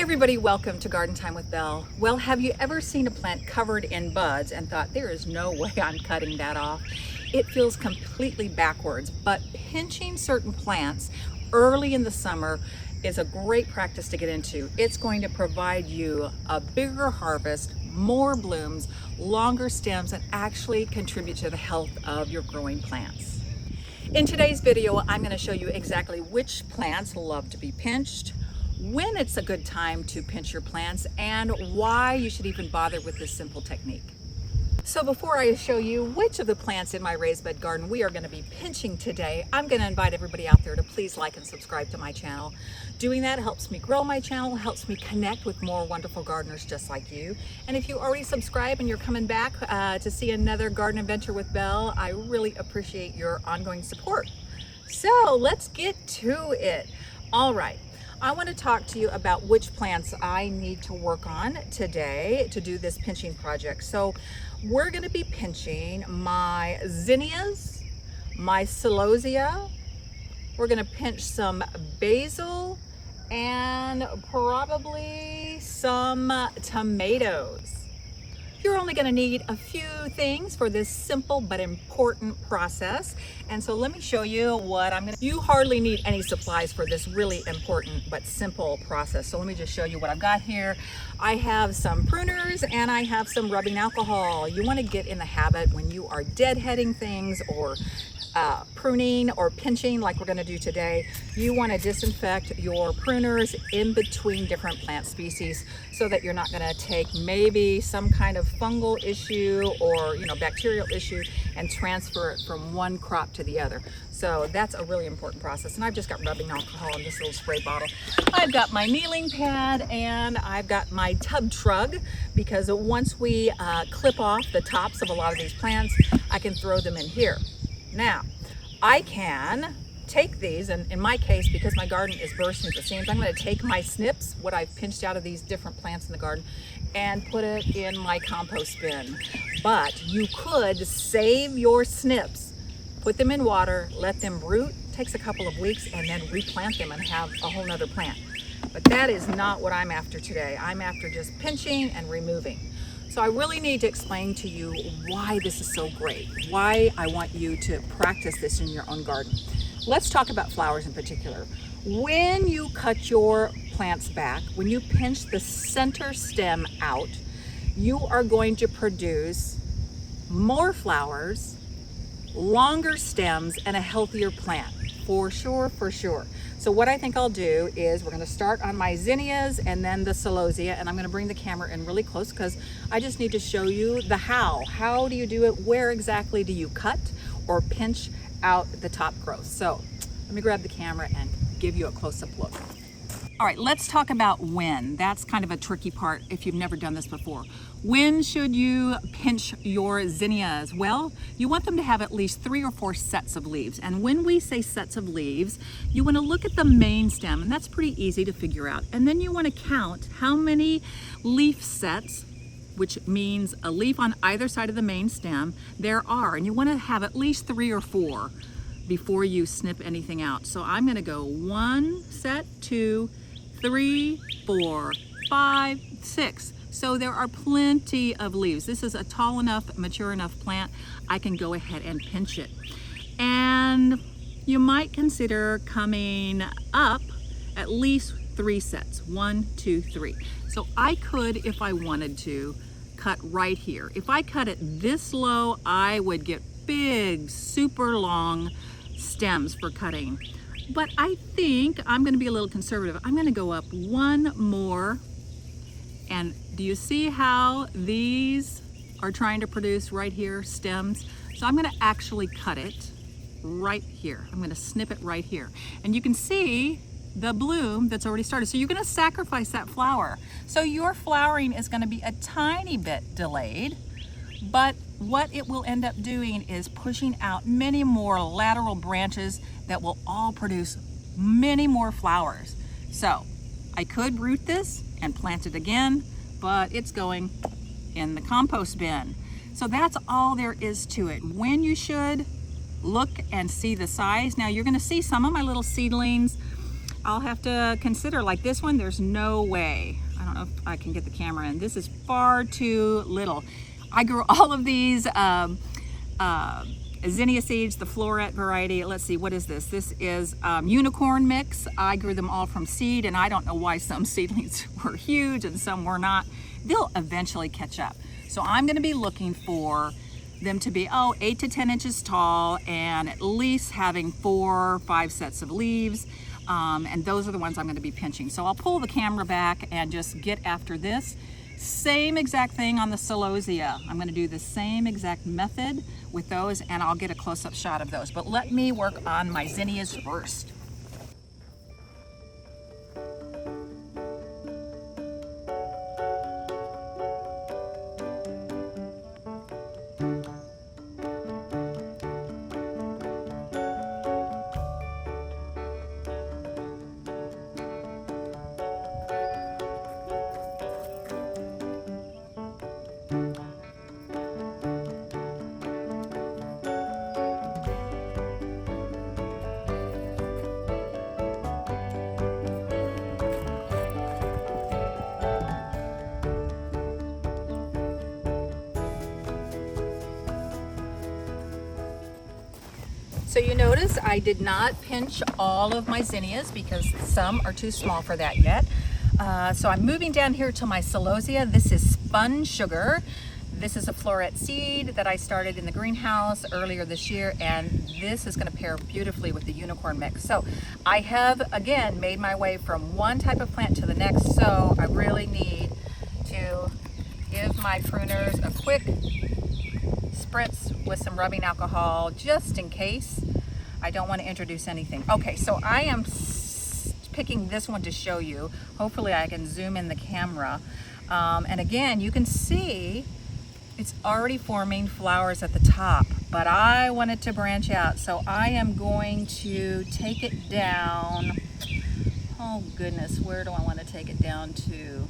everybody, welcome to Garden Time with Belle. Well, have you ever seen a plant covered in buds and thought, there is no way I'm cutting that off? It feels completely backwards, but pinching certain plants early in the summer is a great practice to get into. It's going to provide you a bigger harvest, more blooms, longer stems, and actually contribute to the health of your growing plants. In today's video, I'm going to show you exactly which plants love to be pinched, when it's a good time to pinch your plants, and why you should even bother with this simple technique. So before I show you which of the plants in my raised bed garden we are going to be pinching today, I'm going to invite everybody out there to please like and subscribe to my channel. Doing that helps me grow my channel, helps me connect with more wonderful gardeners just like you. And if you already subscribe and you're coming back to see another garden adventure with Belle, I really appreciate your ongoing support. So let's get to it. All right. I want to talk to you about which plants I need to work on today to do this pinching project. So we're going to be pinching my zinnias, my celosia, we're going to pinch some basil, and probably some tomatoes. You're only going to need a few things for this simple but important process. And so let me show you what I'm going to. You hardly need any supplies for this really important but simple process. So let me just show you what I've got here. I have some pruners and I have some rubbing alcohol. You want to get in the habit when you are deadheading things or pruning or pinching like we're going to do today, you want to disinfect your pruners in between different plant species so that you're not going to take maybe some kind of fungal issue or bacterial issue and transfer it from one crop to the other. So that's a really important process. And I've just got rubbing alcohol in this little spray bottle. I've got my kneeling pad and I've got my tub trug, because once we clip off the tops of a lot of these plants, I can throw them in here. Now, I can take these, and in my case, because my garden is bursting at the seams, I'm going to take my snips, what I've pinched out of these different plants in the garden, and put it in my compost bin. But you could save your snips, put them in water, let them root, takes a couple of weeks, and then replant them and have a whole nother plant. But that is not what I'm after today. I'm after just pinching and removing. So I really need to explain to you why this is so great, why I want you to practice this in your own garden. Let's talk about flowers in particular. When you cut your plants back, when you pinch the center stem out, you are going to produce more flowers, longer stems, and a healthier plant. For sure, for sure. So what I think I'll do is we're going to start on my zinnias and then the celosia, and I'm going to bring the camera in really close because I just need to show you the how. How do you do it? Where exactly do you cut or pinch out the top growth? So let me grab the camera and give you a close-up look. All right, let's talk about when. That's kind of a tricky part if you've never done this before. When should you pinch your zinnias? Well, you want them to have at least 3 or 4 sets of leaves. And when we say sets of leaves, you want to look at the main stem, and that's pretty easy to figure out. And then you want to count how many leaf sets, which means a leaf on either side of the main stem, there are. And you want to have at least 3 or 4 before you snip anything out. So I'm going to go 1 set, 2, 3, 4, 5, 6. So there are plenty of leaves. This is a tall enough, mature enough plant. I can go ahead and pinch it. And you might consider coming up at least 3 sets. 1, 2, 3. So I could, if I wanted to, cut right here. If I cut it this low, I would get big, super long stems for cutting. But I think I'm going to be a little conservative. I'm going to go up 1 more. And do you see how these are trying to produce right here stems? So I'm going to actually cut it right here. I'm going to snip it right here. And you can see the bloom that's already started. So you're going to sacrifice that flower. So your flowering is going to be a tiny bit delayed, but what it will end up doing is pushing out many more lateral branches that will all produce many more flowers. So I could root this and plant it again, but it's going in the compost bin. So that's all there is to it. When you should look and see the size. Now you're going to see some of my little seedlings I'll have to consider. Like this one, there's no way. I don't know if I can get the camera in. This is far too little. I grew all of these zinnia seeds, the floret variety. Let's see, what is this? This is unicorn mix. I grew them all from seed, and I don't know why some seedlings were huge and some were not. They'll eventually catch up. So I'm going to be looking for them to be 8 to 10 inches tall and at least having 4 or 5 sets of leaves. And those are the ones I'm going to be pinching. So I'll pull the camera back and just get after this. Same exact thing on the celosia. I'm going to do the same exact method with those, and I'll get a close-up shot of those. But let me work on my zinnias first. So you notice I did not pinch all of my zinnias because some are too small for that yet. So I'm moving down here to my celosia. This is spun sugar. This is a floret seed that I started in the greenhouse earlier this year, and this is going to pair beautifully with the unicorn mix. So I have, again, made my way from one type of plant to the next, so I really need to give my pruners a quick spritz with some rubbing alcohol just in case. I don't want to introduce anything. Okay, so I am picking this one to show you. Hopefully I can zoom in the camera. And again, you can see it's already forming flowers at the top, but I want it to branch out. So I am going to take it down. Oh goodness, where do I want to take it down to?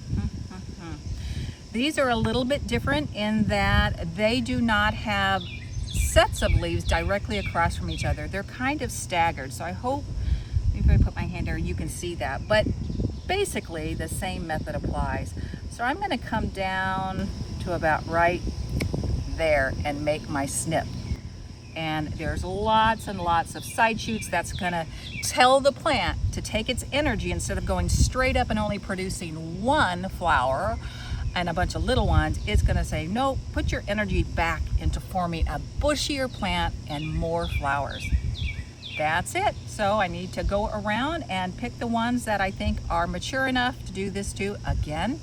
These are a little bit different in that they do not have sets of leaves directly across from each other. They're kind of staggered. So I hope, if I put my hand there, you can see that. But basically the same method applies. So I'm going to come down to about right there and make my snip. And there's lots and lots of side shoots. That's going to tell the plant to take its energy instead of going straight up and only producing one flower and a bunch of little ones. It's going to say, no, put your energy back into forming a bushier plant and more flowers. That's it. So I need to go around and pick the ones that I think are mature enough to do this too. Again,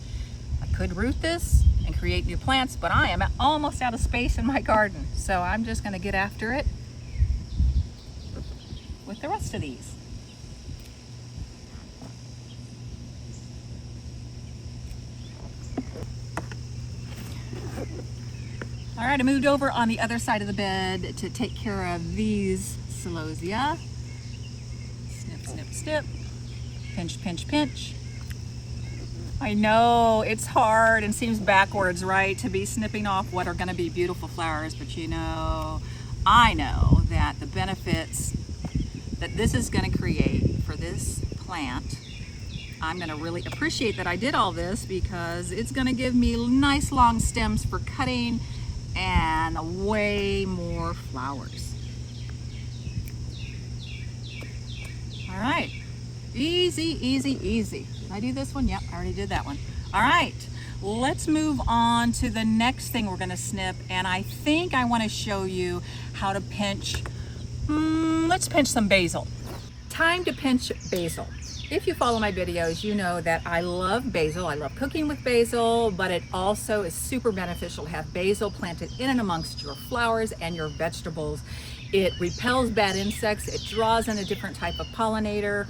I could root this and create new plants, but I am almost out of space in my garden. So I'm just going to get after it with the rest of these. All right, I moved over on the other side of the bed to take care of these celosia. Snip, snip, snip. Pinch, pinch, pinch. I know it's hard and seems backwards, right, to be snipping off what are going to be beautiful flowers, but you know, I know that the benefits that this is going to create for this plant, I'm going to really appreciate that I did all this because it's going to give me nice long stems for cutting and way more flowers. All right, easy, easy, easy. Did I do this one? Yep, I already did that one. All right, let's move on to the next thing we're gonna snip, and I think I wanna show you how to pinch, let's pinch some basil. Time to pinch basil. If you follow my videos, you know that I love basil. I love cooking with basil, but it also is super beneficial to have basil planted in and amongst your flowers and your vegetables. It repels bad insects. It draws in a different type of pollinator.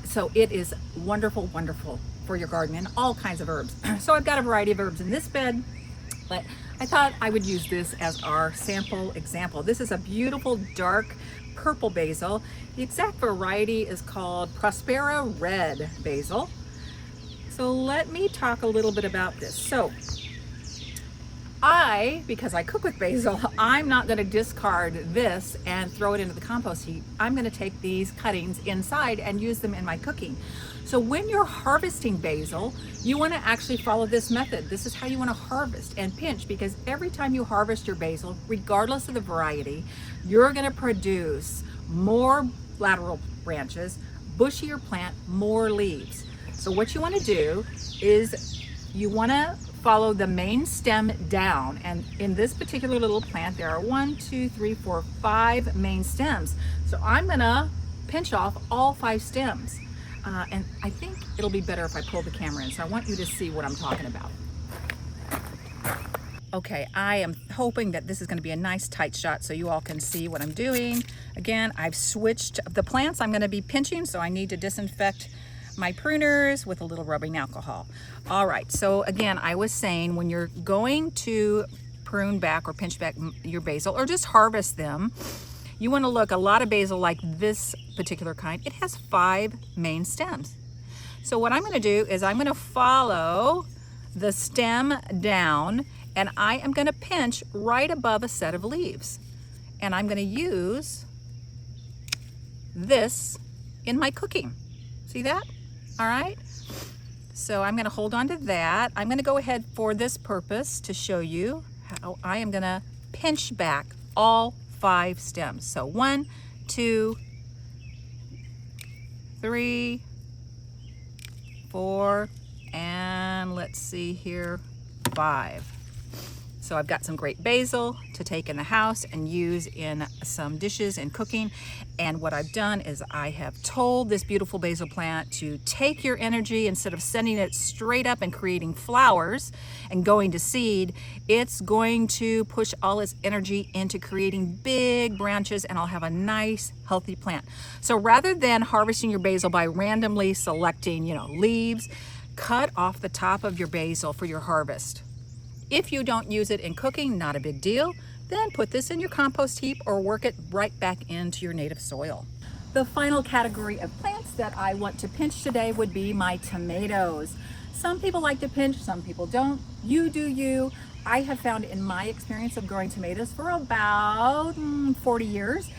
So it is wonderful, wonderful for your garden and all kinds of herbs. So I've got a variety of herbs in this bed, but I thought I would use this as our sample example. This is a beautiful dark purple basil. The exact variety is called Prospera Red basil. So let me talk a little bit about this. So Because I cook with basil, I'm not going to discard this and throw it into the compost heap. I'm going to take these cuttings inside and use them in my cooking. So when you're harvesting basil, you want to actually follow this method. This is how you want to harvest and pinch, because every time you harvest your basil, regardless of the variety, you're going to produce more lateral branches, bushier plant, more leaves. So what you want to do is you want to follow the main stem down, and in this particular little plant there are 1, 2, 3, 4, 5 main stems. So I'm gonna pinch off all 5 stems, and I think it'll be better if I pull the camera in, so I want you to see what I'm talking about. Okay, I am hoping that this is going to be a nice tight shot so you all can see what I'm doing. Again, I've switched the plants I'm going to be pinching, so I need to disinfect my pruners with a little rubbing alcohol. All right, so again, I was saying when you're going to prune back or pinch back your basil or just harvest them, you want to look. A lot of basil, like this particular kind, it has 5 main stems. So what I'm going to do is I'm going to follow the stem down, and I am going to pinch right above a set of leaves, and I'm going to use this in my cooking. See that? All right, so I'm going to hold on to that. I'm going to go ahead for this purpose to show you how I am going to pinch back all 5 stems. So 1, 2, 3, 4, and let's see here, 5. So I've got some great basil to take in the house and use in some dishes and cooking. And what I've done is I have told this beautiful basil plant to take your energy, instead of sending it straight up and creating flowers and going to seed, it's going to push all its energy into creating big branches, and I'll have a nice healthy plant. So rather than harvesting your basil by randomly selecting, leaves, cut off the top of your basil for your harvest. If you don't use it in cooking, not a big deal. Then put this in your compost heap or work it right back into your native soil. The final category of plants that I want to pinch today would be my tomatoes. Some people like to pinch, some people don't. You do you. I have found in my experience of growing tomatoes for about 40 years,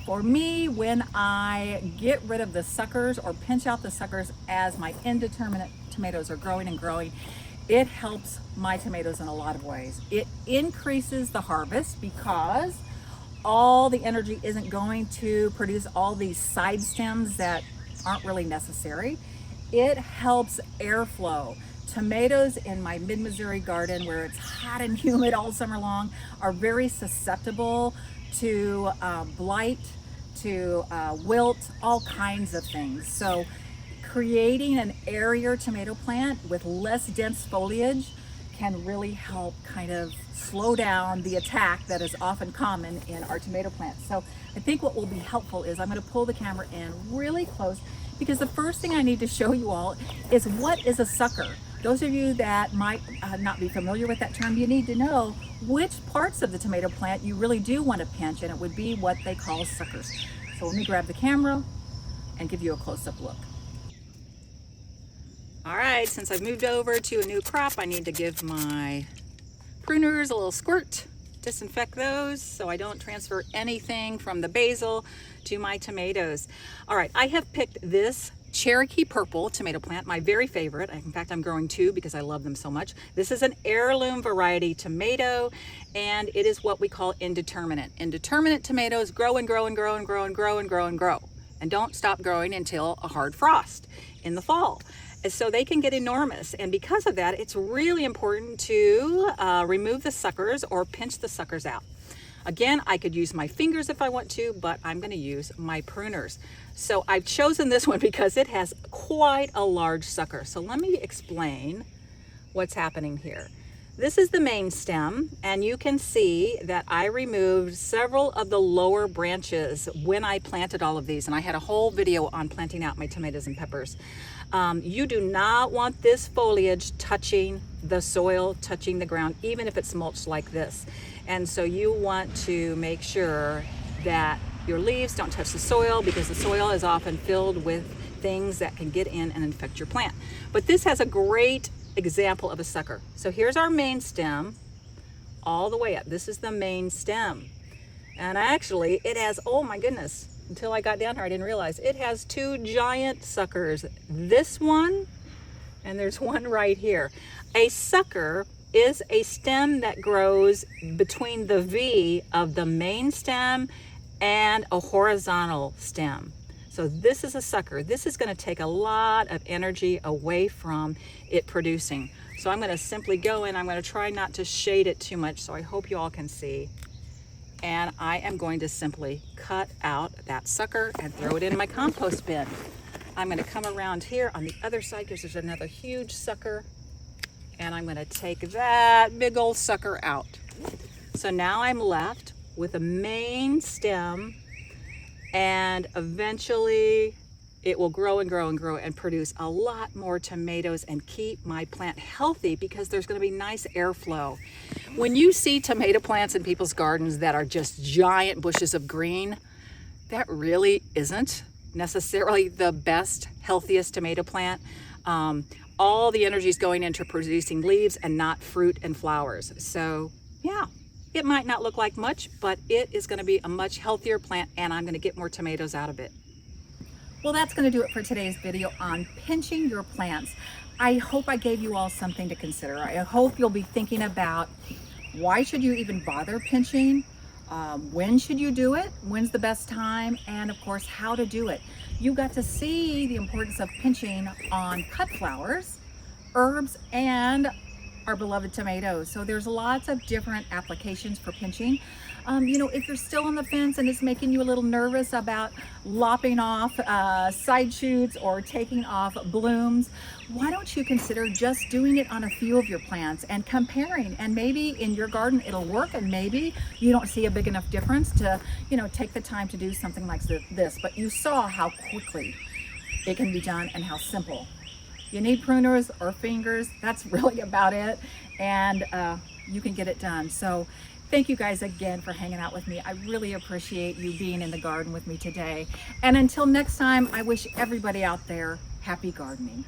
for me, when I get rid of the suckers or pinch out the suckers as my indeterminate tomatoes are growing and growing, it helps my tomatoes in a lot of ways. It increases the harvest because all the energy isn't going to produce all these side stems that aren't really necessary. It helps airflow. Tomatoes in my mid-Missouri garden, where it's hot and humid all summer long, are very susceptible to blight, to wilt, all kinds of things. So creating an airier tomato plant with less dense foliage can really help kind of slow down the attack that is often common in our tomato plants. So I think what will be helpful is I'm going to pull the camera in really close, because the first thing I need to show you all is what is a sucker. Those of you that might not be familiar with that term, you need to know which parts of the tomato plant you really do want to pinch, and it would be what they call suckers. So let me grab the camera and give you a close-up look. All right, since I've moved over to a new crop, I need to give my pruners a little squirt, disinfect those so I don't transfer anything from the basil to my tomatoes. All right, I have picked this Cherokee purple tomato plant, my very favorite. In fact, I'm growing 2 because I love them so much. This is an heirloom variety tomato, and it is what we call indeterminate. Indeterminate tomatoes grow and grow and grow and grow and grow and grow and grow, and don't stop growing until a hard frost in the fall. So they can get enormous, and because of that, it's really important to remove the suckers or pinch the suckers out. Again, I could use my fingers if I want to, but I'm going to use my pruners. So I've chosen this one because it has quite a large sucker. So let me explain what's happening here. This is the main stem, and you can see that I removed several of the lower branches when I planted all of these, and I had a whole video on planting out my tomatoes and peppers. You do not want this foliage touching the soil, touching the ground, even if it's mulched like this. And so you want to make sure that your leaves don't touch the soil, because the soil is often filled with things that can get in and infect your plant. But this has a great example of a sucker. So here's our main stem. all the way up. This is the main stem. And actually it has, oh my goodness, until I got down here I didn't realize it has two giant suckers. This one, and there's one right here. A sucker is a stem that grows between the V of the main stem and a horizontal stem. So this is a sucker. This is going to take a lot of energy away from it producing. So I'm going to simply go in. I'm going to try not to shade it too much, so I hope you all can see. And I am going to simply cut out that sucker and throw it in my compost bin. I'm going to come around here on the other side because there's another huge sucker. And I'm going to take that big old sucker out. So now I'm left with a main stem, and eventually it will grow and grow and grow and produce a lot more tomatoes and keep my plant healthy because there's going to be nice airflow. When you see tomato plants in people's gardens that are just giant bushes of green, that really isn't necessarily the best, healthiest tomato plant. All the energy is going into producing leaves and not fruit and flowers. So yeah, it might not look like much, but it is going to be a much healthier plant, and I'm going to get more tomatoes out of it. Well, that's going to do it for today's video on pinching your plants. I hope I gave you all something to consider. I hope you'll be thinking about, why should you even bother pinching? When should you do it? When's the best time? And of course, how to do it. You got to see the importance of pinching on cut flowers, herbs, and our beloved tomatoes. So there's lots of different applications for pinching. You know, if you're still on the fence and it's making you a little nervous about lopping off side shoots or taking off blooms, why don't you consider just doing it on a few of your plants and comparing? And maybe in your garden it'll work, and maybe you don't see a big enough difference to, you know, take the time to do something like this. But you saw how quickly it can be done and how simple. You need pruners or fingers, that's really about it, and you can get it done. So thank you guys again for hanging out with me. I really appreciate you being in the garden with me today. And until next time, I wish everybody out there happy gardening.